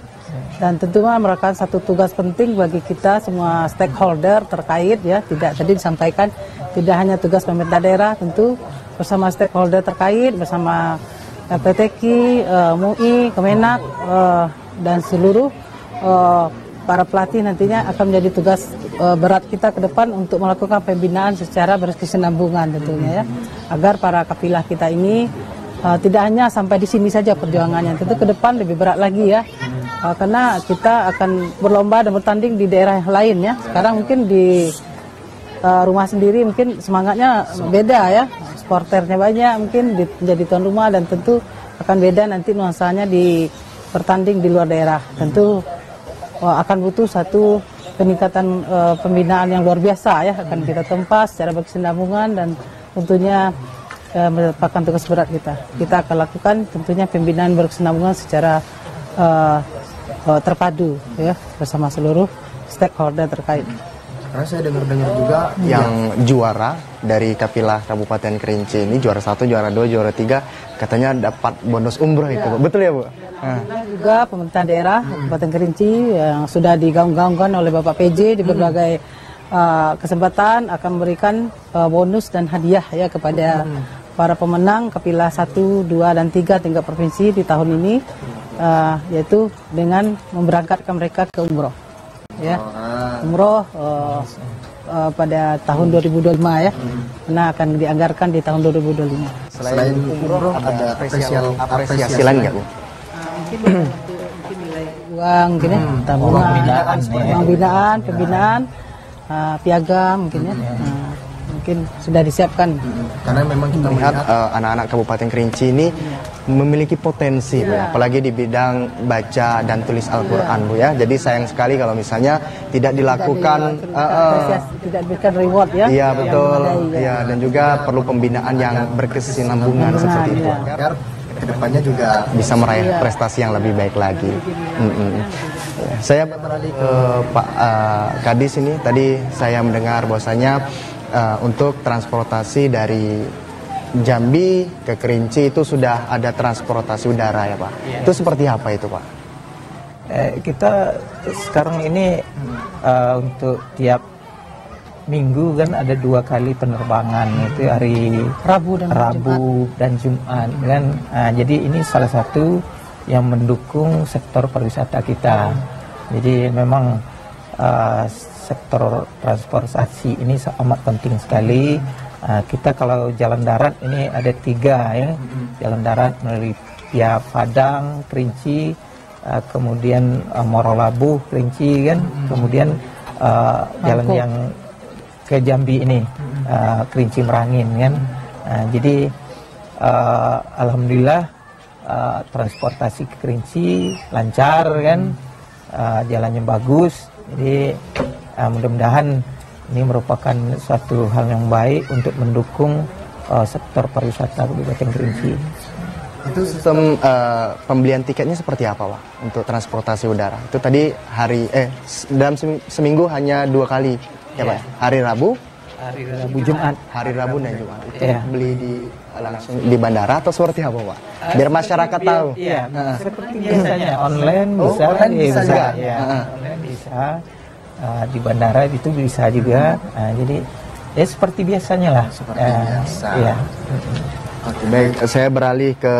Speaker 3: Dan tentunya merupakan satu tugas penting bagi kita semua stakeholder terkait ya. Tidak tadi disampaikan tidak hanya tugas pemerintah daerah, tentu bersama stakeholder terkait, bersama PTQ, MUI, Kemenak, dan seluruh para pelatih nantinya akan menjadi tugas berat kita ke depan untuk melakukan pembinaan secara berkesinambungan tentunya ya, agar para kapilah kita ini tidak hanya sampai di sini saja perjuangannya, tentu ke depan lebih berat lagi ya. Karena kita akan berlomba dan bertanding di daerah yang lain ya. Sekarang mungkin di rumah sendiri mungkin semangatnya beda ya. Supporternya banyak, mungkin menjadi tuan rumah, dan tentu akan beda nanti nuansanya di bertanding di luar daerah. Tentu akan butuh satu peningkatan pembinaan yang luar biasa ya. Akan kita tempa secara berkesinambungan, dan tentunya merupakan tugas berat kita. Kita akan lakukan tentunya pembinaan berkesinambungan secara terpadu ya, bersama seluruh stakeholder terkait.
Speaker 1: Karena saya dengar-dengar juga yang juara dari Kafilah Kabupaten Kerinci ini, juara 1, juara 2, juara 3, katanya dapat bonus umroh itu, betul ya Bu?
Speaker 3: Juga pemerintah daerah Kabupaten Kerinci yang sudah digaung-gaungkan oleh Bapak PJ di berbagai kesempatan akan memberikan bonus dan hadiah ya kepada para pemenang Kafilah 1, 2, dan 3 tingkat provinsi di tahun ini, yaitu dengan memberangkatkan mereka ke umroh. Ya, umroh pada tahun 2025 ya, karena akan dianggarkan di tahun 2025.
Speaker 1: Selain umroh ada apresiasi lain nggak Bu?
Speaker 3: Mungkin nilai uang, mungkin ya, tabungan, uang binaan, pembinaan, piagam mungkin ya. Mungkin sudah disiapkan.
Speaker 1: Karena memang kita melihat anak-anak Kabupaten Kerinci ini memiliki potensi Bu, apalagi di bidang baca dan tulis Al-Quran Bu ya. Jadi sayang sekali kalau misalnya tidak dilakukan
Speaker 3: tidak diberikan reward ya.
Speaker 1: Iya betul. Iya, dan juga perlu pembinaan yang berkesinambungan seperti itu agar kedepannya juga bisa meraih prestasi yang lebih baik lagi. Saya beralih ke Pak Kadis ini. Tadi saya mendengar bahwasanya untuk transportasi dari Jambi ke Kerinci itu sudah ada transportasi udara ya Pak. Itu seperti apa itu Pak?
Speaker 2: Kita sekarang ini untuk tiap minggu kan ada 2 kali penerbangan, itu hari Rabu dan Jumat kan. Jadi ini salah satu yang mendukung sektor pariwisata kita. Jadi memang sektor transportasi ini amat penting sekali. Kita kalau jalan darat ini ada 3 ya, jalan darat melalui via Padang, Kerinci, kemudian Morolabuh, Kerinci kan, kemudian jalan yang ke Jambi ini, Kerinci Merangin kan. Jadi alhamdulillah transportasi ke Kerinci lancar kan, jalannya bagus. Jadi mudah-mudahan ini merupakan suatu hal yang baik untuk mendukung sektor pariwisata Kabupaten Kerinci.
Speaker 1: Itu sistem pembelian tiketnya seperti apa Pak untuk transportasi udara? Itu tadi dalam seminggu hanya 2 kali ya Pak? Hari Rabu
Speaker 2: Jumat.
Speaker 1: Hari Rabu dan Jumat. Itu beli langsung di bandara atau seperti apa Pak? Biar masyarakat tahu.
Speaker 2: Iya, seperti biasanya online bisa, online bisa. Di bandara itu bisa juga, jadi ya seperti biasanya lah.
Speaker 1: Seperti biasa.
Speaker 2: Iya.
Speaker 1: Oke, baik. Saya beralih ke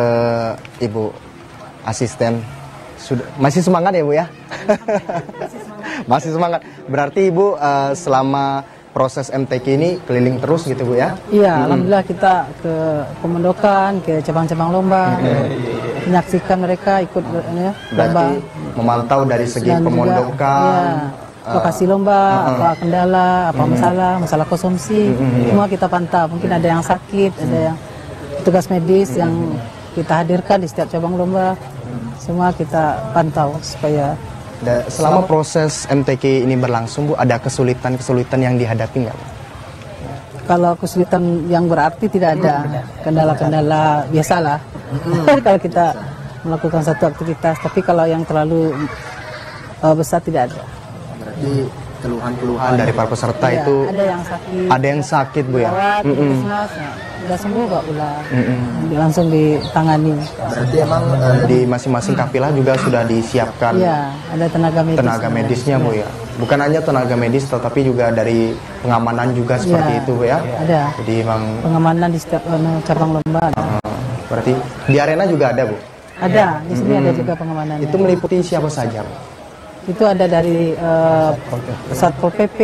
Speaker 1: Ibu Asisten. Masih semangat ya Bu ya? Masih semangat. Berarti Ibu selama proses MTQ ini keliling terus gitu Bu ya?
Speaker 3: Iya, alhamdulillah kita ke pemondokan, ke cabang-cabang lomba, menyaksikan mereka ikut ya,
Speaker 1: lomba. Memantau dari segi pemondokan.
Speaker 3: Lokasi lomba, apa kendala, apa masalah konsumsi, semua kita pantau. Mungkin ada yang sakit, ada yang tugas medis yang kita hadirkan di setiap cabang lomba, semua kita pantau supaya.
Speaker 1: Selama proses MTQ ini berlangsung Bu, ada kesulitan-kesulitan yang dihadapi nggak Bu?
Speaker 3: Kalau kesulitan yang berarti tidak ada, kendala-kendala biasalah. Kalau kita melakukan satu aktivitas, tapi kalau yang terlalu besar tidak ada.
Speaker 1: Berarti keluhan-keluhan dari para peserta itu ada yang sakit Bu ya?
Speaker 3: Udah sembuh Pak ulah, langsung ditangani.
Speaker 1: Berarti emang di masing-masing kafilah juga sudah disiapkan.
Speaker 3: Iya, ada tenaga
Speaker 1: medisnya Bu ya. Bukan hanya tenaga medis, tetapi juga dari pengamanan juga seperti itu Bu ya.
Speaker 3: Ada.
Speaker 1: Jadi emang
Speaker 3: pengamanan di setiap cabang lomba.
Speaker 1: Berarti di arena juga ada Bu?
Speaker 3: Ada, di sini ada juga pengamanannya.
Speaker 1: Itu meliputi siapa saja Bu?
Speaker 3: Itu ada dari Satpol PP,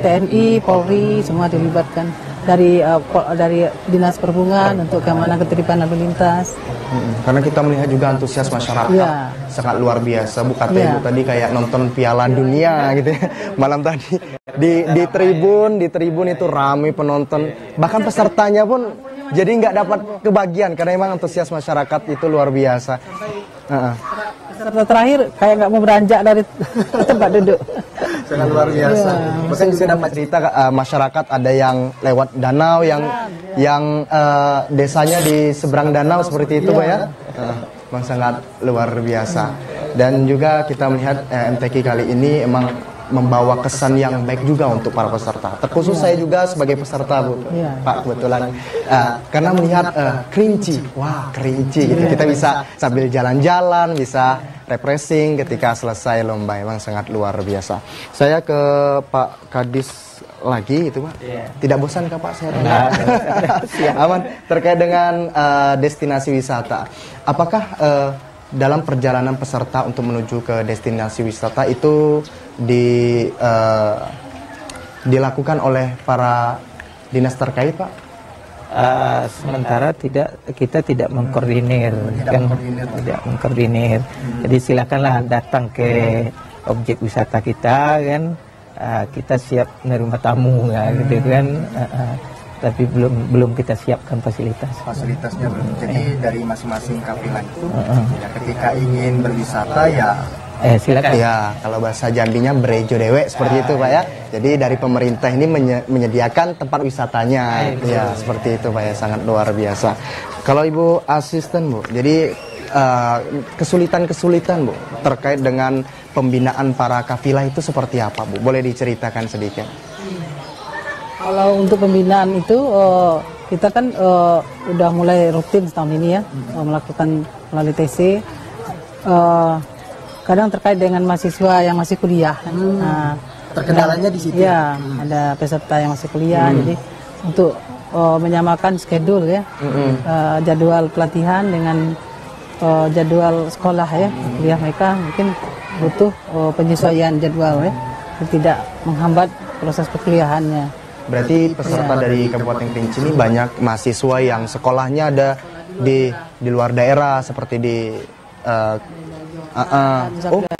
Speaker 3: TNI, Polri, semua dilibatkan. dari Dinas Perhubungan untuk keamanan ketertiban lalu lintas.
Speaker 1: Karena kita melihat juga antusias masyarakat sangat luar biasa. Bu kata Ibu tadi kayak nonton Piala Dunia gitu ya. Malam tadi di tribun itu ramai penonton. Bahkan pesertanya pun jadi nggak dapat kebagian karena emang antusias masyarakat itu luar biasa.
Speaker 3: Peserta terakhir kayak nggak mau beranjak dari tempat duduk.
Speaker 1: Sangat luar biasa. Mungkin bisa dapat cerita masyarakat ada yang lewat danau, yang desanya di seberang danau seperti itu, Pak ya. Memang sangat luar biasa. Dan juga kita melihat MTQ kali ini emang membawa kesan yang baik juga untuk para peserta. Terkhusus saya juga sebagai peserta, Bu, Pak, kebetulan. Karena melihat kerinci, wah kerinci gitu. Kita bisa sambil jalan-jalan, bisa refreshing ketika selesai lomba. Memang sangat luar biasa. Saya ke Pak Kadis lagi itu, Pak. Tidak bosan kah, Pak? Saya aman. Terkait dengan destinasi wisata, apakah dalam perjalanan peserta untuk menuju ke destinasi wisata itu dilakukan oleh para dinas terkait, Pak?
Speaker 2: Sementara kita tidak mengkoordinir, tidak mengkoordinir. Jadi silakanlah datang ke objek wisata kita kan, kita siap menerima tamu ya, gitu kan. Tapi belum kita siapkan fasilitasnya belum.
Speaker 1: Jadi dari masing-masing kafilah itu ya, ketika ingin berwisata ya
Speaker 2: silakan.
Speaker 1: Ya, kalau bahasa Jambinya berejo dewek seperti itu, Pak ya. Jadi dari pemerintah ini menyediakan tempat wisatanya. Ya, seperti itu, Pak ya. Sangat luar biasa. Kalau Ibu asisten, Bu, jadi kesulitan-kesulitan, Bu, terkait dengan pembinaan para kafilah itu seperti apa, Bu? Boleh diceritakan sedikit?
Speaker 3: Kalau untuk pembinaan itu kita kan udah mulai rutin setahun ini ya, melakukan melalui TC. Kadang terkait dengan mahasiswa yang masih kuliah. Nah,
Speaker 1: terkendalanya di situ.
Speaker 3: Ya, ada peserta yang masih kuliah, jadi untuk menyamakan schedule ya, jadwal pelatihan dengan jadwal sekolah ya, kuliah mereka mungkin butuh penyesuaian jadwal ya, tidak menghambat proses perkuliahannya.
Speaker 1: Berarti peserta dari Kabupaten Kerinci ini banyak mahasiswa yang sekolahnya ada di luar daerah seperti di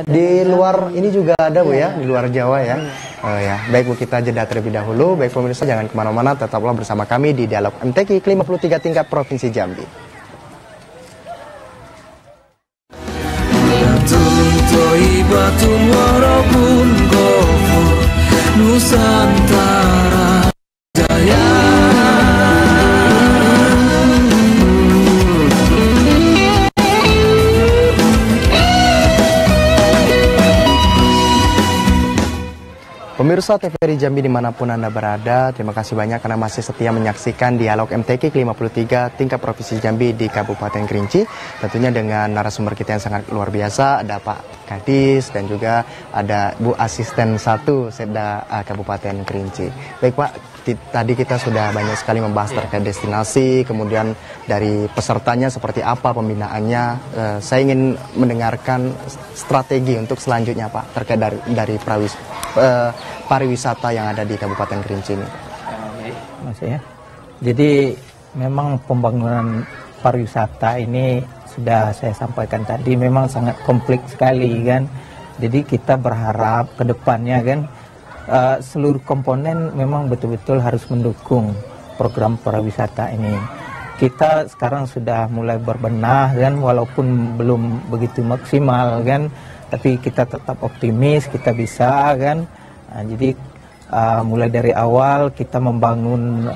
Speaker 1: di luar ini juga ada, Bu ya, di luar Jawa ya. Ya, baik Bu, kita jeda terlebih dahulu. Baik pemirsa, jangan kemana-mana, tetaplah bersama kami di Dialog MTQ ke-53 tingkat Provinsi Jambi.
Speaker 4: Nusantara Jaya.
Speaker 1: Pemirsa TVRI Jambi dimanapun Anda berada, terima kasih banyak karena masih setia menyaksikan Dialog MTQ ke-53 tingkat Provinsi Jambi di Kabupaten Kerinci. Tentunya dengan narasumber kita yang sangat luar biasa, ada Pak Kadis dan juga ada Bu Asisten 1 Setda Kabupaten Kerinci. Baik Pak, tadi kita sudah banyak sekali membahas terkait destinasi, kemudian dari pesertanya seperti apa pembinaannya. Saya ingin mendengarkan strategi untuk selanjutnya Pak, terkait dari pariwisata yang ada di Kabupaten Kerinci ini.
Speaker 2: Mas ya. Jadi memang pembangunan pariwisata ini sudah saya sampaikan tadi memang sangat kompleks sekali kan. Jadi kita berharap ke depannya kan seluruh komponen memang betul-betul harus mendukung program pariwisata ini. Kita sekarang sudah mulai berbenah kan, walaupun belum begitu maksimal kan, tapi kita tetap optimis kita bisa kan. Nah, jadi mulai dari awal kita membangun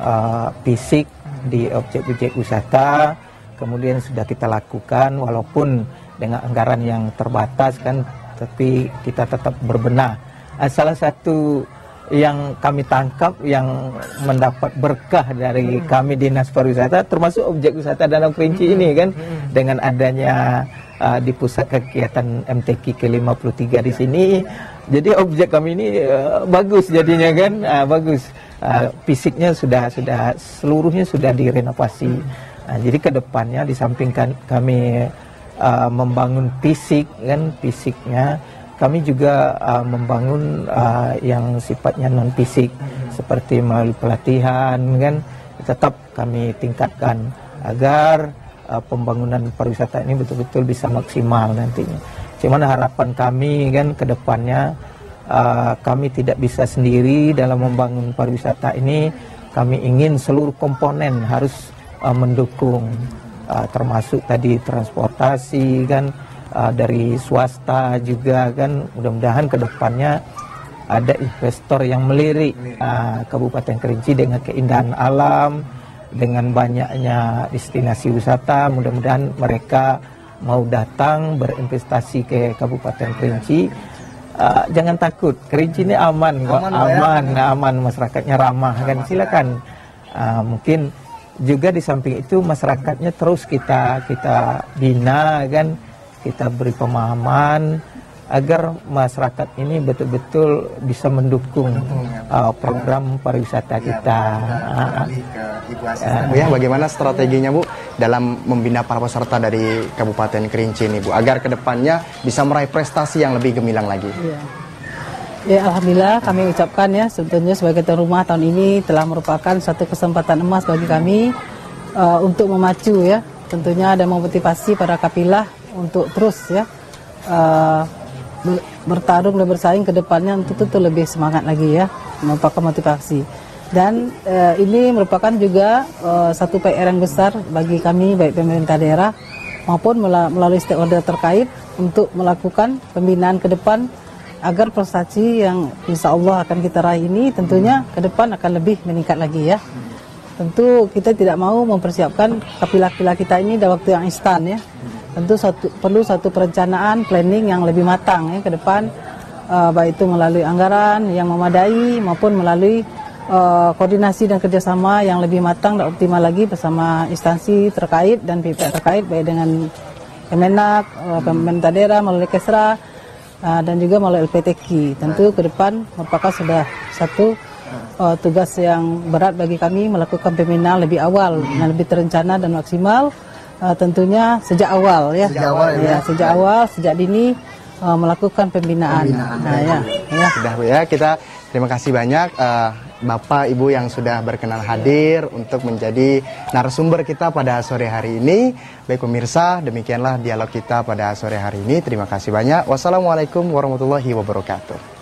Speaker 2: fisik di objek-objek wisata, kemudian sudah kita lakukan walaupun dengan anggaran yang terbatas kan, tapi kita tetap berbenah. Salah satu yang kami tangkap yang mendapat berkah dari kami Dinas Pariwisata termasuk objek wisata Danau Kerinci ini kan, dengan adanya di pusat kegiatan MTQ ke-53 di sini, jadi objek kami ini bagus jadinya kan, bagus, fisiknya sudah seluruhnya sudah direnovasi. Jadi kedepannya di samping kami membangun fisik kan, fisiknya kami juga membangun yang sifatnya non fisik seperti melalui pelatihan kan, tetap kami tingkatkan agar pembangunan pariwisata ini betul-betul bisa maksimal nantinya. Cuman harapan kami kan ke depannya kami tidak bisa sendiri dalam membangun pariwisata ini. Kami ingin seluruh komponen harus mendukung, termasuk tadi transportasi kan, dari swasta juga kan. Mudah-mudahan ke depannya ada investor yang melirik Kabupaten Kerinci dengan keindahan alam, dengan banyaknya destinasi wisata. Mudah-mudahan mereka mau datang berinvestasi ke Kabupaten Kerinci. Jangan takut, Kerinci ini aman kok, aman, masyarakatnya ramah kan, silakan. Mungkin juga di samping itu masyarakatnya terus kita bina kan, kita beri pemahaman agar masyarakat ini betul-betul bisa mendukung program pariwisata kita.
Speaker 1: Bu ya, bagaimana strateginya Bu dalam membina para peserta dari Kabupaten Kerinci ini Bu, agar kedepannya bisa meraih prestasi yang lebih gemilang lagi?
Speaker 3: Ya, alhamdulillah kami ucapkan ya, sebetulnya sebagai tuan rumah tahun ini telah merupakan satu kesempatan emas bagi kami untuk memacu ya, tentunya ada memotivasi para kapilah untuk terus ya bertarung dan bersaing ke depannya untuk lebih semangat lagi ya, merupakan motivasi. Dan ini merupakan juga satu PR yang besar bagi kami, baik pemerintah daerah maupun melalui stakeholder terkait untuk melakukan pembinaan ke depan agar prestasi yang insya Allah akan kita raih ini tentunya ke depan akan lebih meningkat lagi ya. Tentu kita tidak mau mempersiapkan kapilah-kapilah kita ini dalam waktu yang instan ya. Tentu perlu satu perencanaan, planning yang lebih matang ya ke depan, baik itu melalui anggaran yang memadai maupun melalui koordinasi dan kerjasama yang lebih matang dan optimal lagi bersama instansi terkait dan pihak terkait, baik dengan Kemenak, pemerintah daerah melalui Kesra, dan juga melalui LPTK. Tentu ke depan merupakan sudah satu tugas yang berat bagi kami melakukan pembinaan lebih awal dan lebih terencana dan maksimal. Tentunya sejak awal ya, sejak awal, sejak dini melakukan pembinaan.
Speaker 1: Sudah Bu ya, kita terima kasih banyak Bapak Ibu yang sudah berkenan hadir untuk menjadi narasumber kita pada sore hari ini. Baik pemirsa, demikianlah dialog kita pada sore hari ini. Terima kasih banyak. Wassalamualaikum warahmatullahi wabarakatuh.